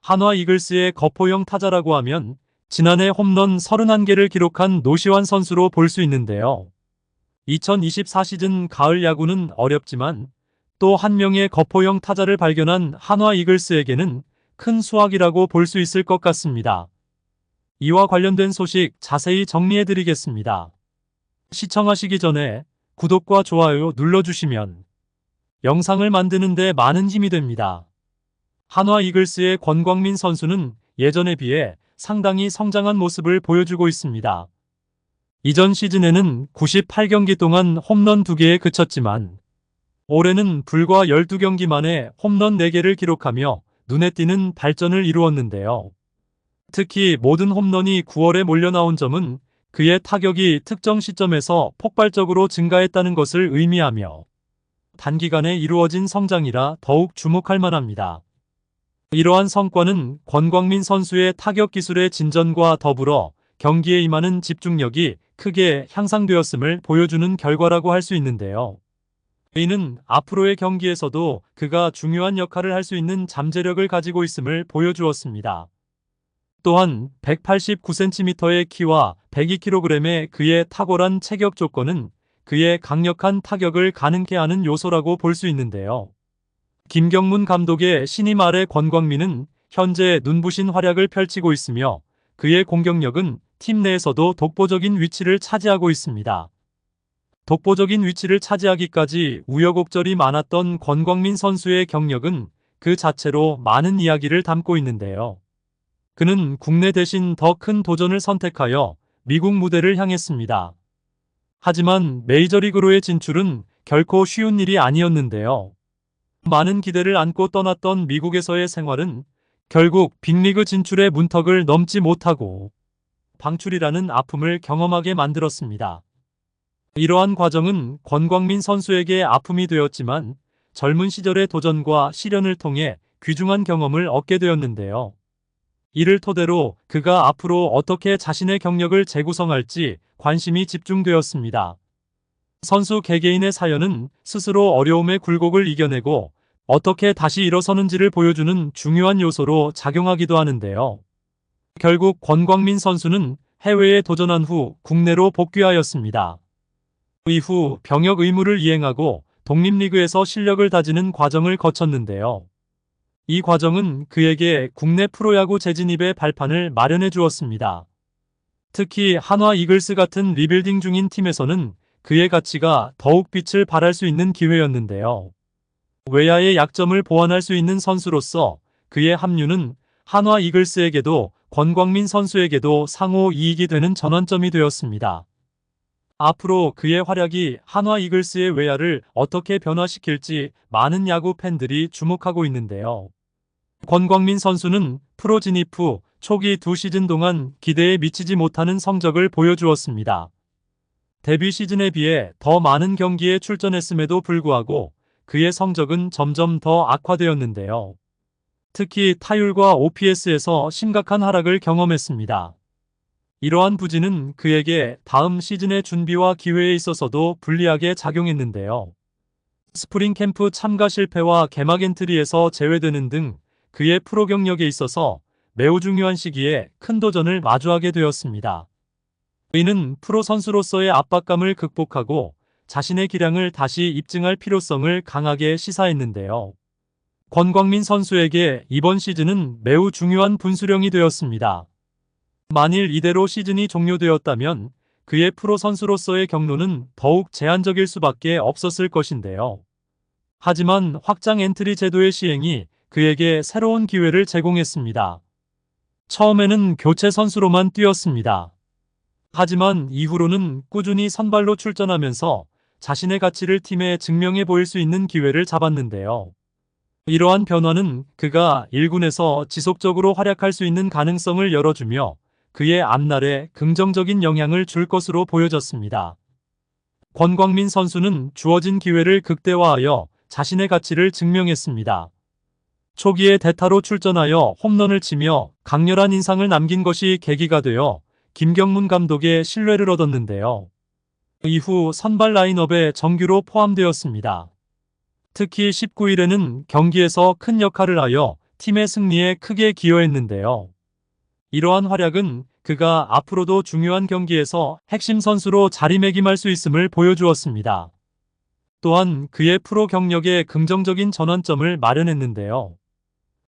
한화 이글스의 거포형 타자라고 하면 지난해 홈런 31개를 기록한 노시환 선수로 볼 수 있는데요. 2024 시즌 가을 야구는 어렵지만 또 한 명의 거포형 타자를 발견한 한화 이글스에게는 큰 수확이라고 볼 수 있을 것 같습니다. 이와 관련된 소식 자세히 정리해드리겠습니다. 시청하시기 전에 구독과 좋아요 눌러주시면 영상을 만드는 데 많은 힘이 됩니다. 한화 이글스의 권광민 선수는 예전에 비해 상당히 성장한 모습을 보여주고 있습니다. 이전 시즌에는 98경기 동안 홈런 2개에 그쳤지만 올해는 불과 12경기 만에 홈런 4개를 기록하며 눈에 띄는 발전을 이루었는데요. 특히 모든 홈런이 9월에 몰려 나온 점은 그의 타격이 특정 시점에서 폭발적으로 증가했다는 것을 의미하며 단기간에 이루어진 성장이라 더욱 주목할 만합니다. 이러한 성과는 권광민 선수의 타격 기술의 진전과 더불어 경기에 임하는 집중력이 크게 향상되었음을 보여주는 결과라고 할 수 있는데요. 이는 앞으로의 경기에서도 그가 중요한 역할을 할 수 있는 잠재력을 가지고 있음을 보여주었습니다. 또한 189cm의 키와 102kg의 그의 탁월한 체격 조건은 그의 강력한 타격을 가능케 하는 요소라고 볼 수 있는데요. 김경문 감독의 신임 아래 권광민은 현재 눈부신 활약을 펼치고 있으며 그의 공격력은 팀 내에서도 독보적인 위치를 차지하고 있습니다. 독보적인 위치를 차지하기까지 우여곡절이 많았던 권광민 선수의 경력은 그 자체로 많은 이야기를 담고 있는데요. 그는 국내 대신 더 큰 도전을 선택하여 미국 무대를 향했습니다. 하지만 메이저리그로의 진출은 결코 쉬운 일이 아니었는데요. 많은 기대를 안고 떠났던 미국에서의 생활은 결국 빅리그 진출의 문턱을 넘지 못하고 방출이라는 아픔을 경험하게 만들었습니다. 이러한 과정은 권광민 선수에게 아픔이 되었지만 젊은 시절의 도전과 시련을 통해 귀중한 경험을 얻게 되었는데요. 이를 토대로 그가 앞으로 어떻게 자신의 경력을 재구성할지 관심이 집중되었습니다. 선수 개개인의 사연은 스스로 어려움의 굴곡을 이겨내고 어떻게 다시 일어서는지를 보여주는 중요한 요소로 작용하기도 하는데요. 결국 권광민 선수는 해외에 도전한 후 국내로 복귀하였습니다. 이후 병역 의무를 이행하고 독립리그에서 실력을 다지는 과정을 거쳤는데요. 이 과정은 그에게 국내 프로야구 재진입의 발판을 마련해 주었습니다. 특히 한화 이글스 같은 리빌딩 중인 팀에서는 그의 가치가 더욱 빛을 발할 수 있는 기회였는데요. 외야의 약점을 보완할 수 있는 선수로서 그의 합류는 한화 이글스에게도 권광민 선수에게도 상호 이익이 되는 전환점이 되었습니다. 앞으로 그의 활약이 한화 이글스의 외야를 어떻게 변화시킬지 많은 야구 팬들이 주목하고 있는데요. 권광민 선수는 프로 진입 후 초기 2시즌 동안 기대에 미치지 못하는 성적을 보여주었습니다. 데뷔 시즌에 비해 더 많은 경기에 출전했음에도 불구하고 그의 성적은 점점 더 악화되었는데요. 특히 타율과 OPS에서 심각한 하락을 경험했습니다. 이러한 부진은 그에게 다음 시즌의 준비와 기회에 있어서도 불리하게 작용했는데요. 스프링 캠프 참가 실패와 개막 엔트리에서 제외되는 등 그의 프로 경력에 있어서 매우 중요한 시기에 큰 도전을 마주하게 되었습니다. 이는 프로 선수로서의 압박감을 극복하고 자신의 기량을 다시 입증할 필요성을 강하게 시사했는데요. 권광민 선수에게 이번 시즌은 매우 중요한 분수령이 되었습니다. 만일 이대로 시즌이 종료되었다면 그의 프로 선수로서의 경로는 더욱 제한적일 수밖에 없었을 것인데요. 하지만 확장 엔트리 제도의 시행이 그에게 새로운 기회를 제공했습니다. 처음에는 교체 선수로만 뛰었습니다. 하지만 이후로는 꾸준히 선발로 출전하면서 자신의 가치를 팀에 증명해 보일 수 있는 기회를 잡았는데요. 이러한 변화는 그가 1군에서 지속적으로 활약할 수 있는 가능성을 열어주며 그의 앞날에 긍정적인 영향을 줄 것으로 보여졌습니다. 권광민 선수는 주어진 기회를 극대화하여 자신의 가치를 증명했습니다. 초기에 대타로 출전하여 홈런을 치며 강렬한 인상을 남긴 것이 계기가 되어 김경문 감독의 신뢰를 얻었는데요. 이후 선발 라인업에 정규로 포함되었습니다. 특히 19일에는 경기에서 큰 역할을 하여 팀의 승리에 크게 기여했는데요. 이러한 활약은 그가 앞으로도 중요한 경기에서 핵심 선수로 자리매김할 수 있음을 보여주었습니다. 또한 그의 프로 경력에 긍정적인 전환점을 마련했는데요.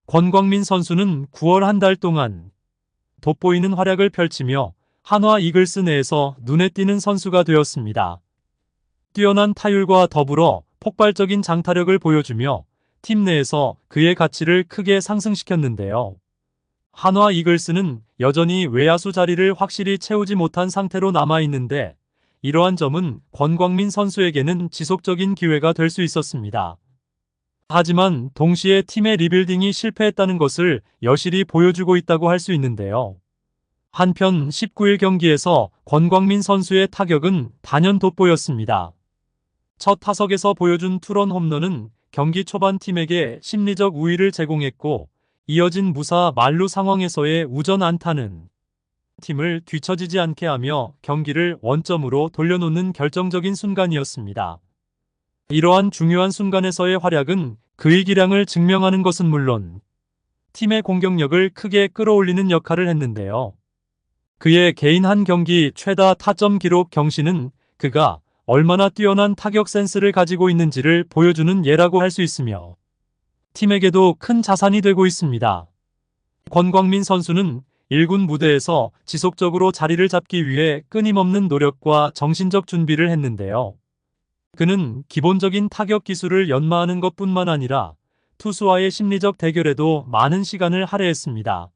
권광민 선수는 9월 한 달 동안 돋보이는 활약을 펼치며 한화 이글스 내에서 눈에 띄는 선수가 되었습니다. 뛰어난 타율과 더불어 폭발적인 장타력을 보여주며 팀 내에서 그의 가치를 크게 상승시켰는데요. 한화 이글스는 여전히 외야수 자리를 확실히 채우지 못한 상태로 남아있는데 이러한 점은 권광민 선수에게는 지속적인 기회가 될 수 있었습니다. 하지만 동시에 팀의 리빌딩이 실패했다는 것을 여실히 보여주고 있다고 할 수 있는데요. 한편 19일 경기에서 권광민 선수의 타격은 단연 돋보였습니다. 첫 타석에서 보여준 투런 홈런은 경기 초반 팀에게 심리적 우위를 제공했고 이어진 무사 만루 상황에서의 우전 안타는 팀을 뒤처지지 않게 하며 경기를 원점으로 돌려놓는 결정적인 순간이었습니다. 이러한 중요한 순간에서의 활약은 그의 기량을 증명하는 것은 물론 팀의 공격력을 크게 끌어올리는 역할을 했는데요. 그의 개인 한 경기 최다 타점 기록 경신은 그가 얼마나 뛰어난 타격 센스를 가지고 있는지를 보여주는 예라고 할 수 있으며 팀에게도 큰 자산이 되고 있습니다. 권광민 선수는 1군 무대에서 지속적으로 자리를 잡기 위해 끊임없는 노력과 정신적 준비를 했는데요. 그는 기본적인 타격 기술을 연마하는 것뿐만 아니라 투수와의 심리적 대결에도 많은 시간을 할애했습니다.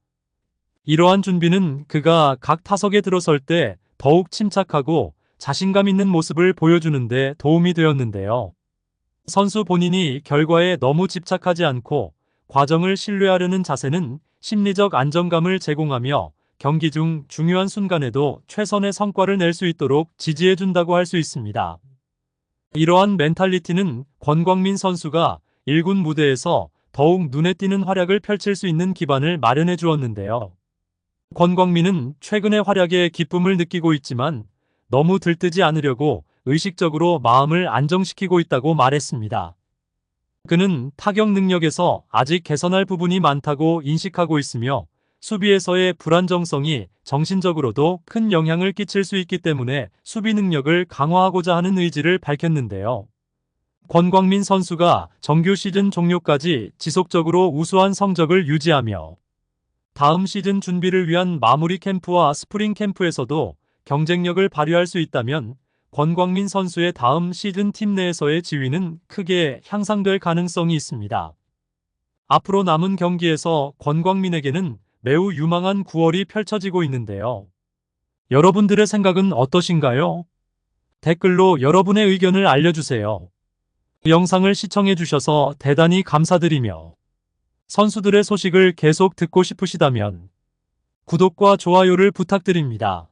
이러한 준비는 그가 각 타석에 들어설 때 더욱 침착하고 자신감 있는 모습을 보여주는 데 도움이 되었는데요. 선수 본인이 결과에 너무 집착하지 않고 과정을 신뢰하려는 자세는 심리적 안정감을 제공하며 경기 중 중요한 순간에도 최선의 성과를 낼 수 있도록 지지해준다고 할 수 있습니다. 이러한 멘탈리티는 권광민 선수가 1군 무대에서 더욱 눈에 띄는 활약을 펼칠 수 있는 기반을 마련해 주었는데요. 권광민은 최근의 활약에 기쁨을 느끼고 있지만 너무 들뜨지 않으려고 의식적으로 마음을 안정시키고 있다고 말했습니다. 그는 타격 능력에서 아직 개선할 부분이 많다고 인식하고 있으며 수비에서의 불안정성이 정신적으로도 큰 영향을 끼칠 수 있기 때문에 수비 능력을 강화하고자 하는 의지를 밝혔는데요. 권광민 선수가 정규 시즌 종료까지 지속적으로 우수한 성적을 유지하며 다음 시즌 준비를 위한 마무리 캠프와 스프링 캠프에서도 경쟁력을 발휘할 수 있다면 권광민 선수의 다음 시즌 팀 내에서의 지위는 크게 향상될 가능성이 있습니다. 앞으로 남은 경기에서 권광민에게는 매우 유망한 9월이 펼쳐지고 있는데요. 여러분들의 생각은 어떠신가요? 댓글로 여러분의 의견을 알려주세요. 영상을 시청해주셔서 대단히 감사드리며 선수들의 소식을 계속 듣고 싶으시다면 구독과 좋아요를 부탁드립니다.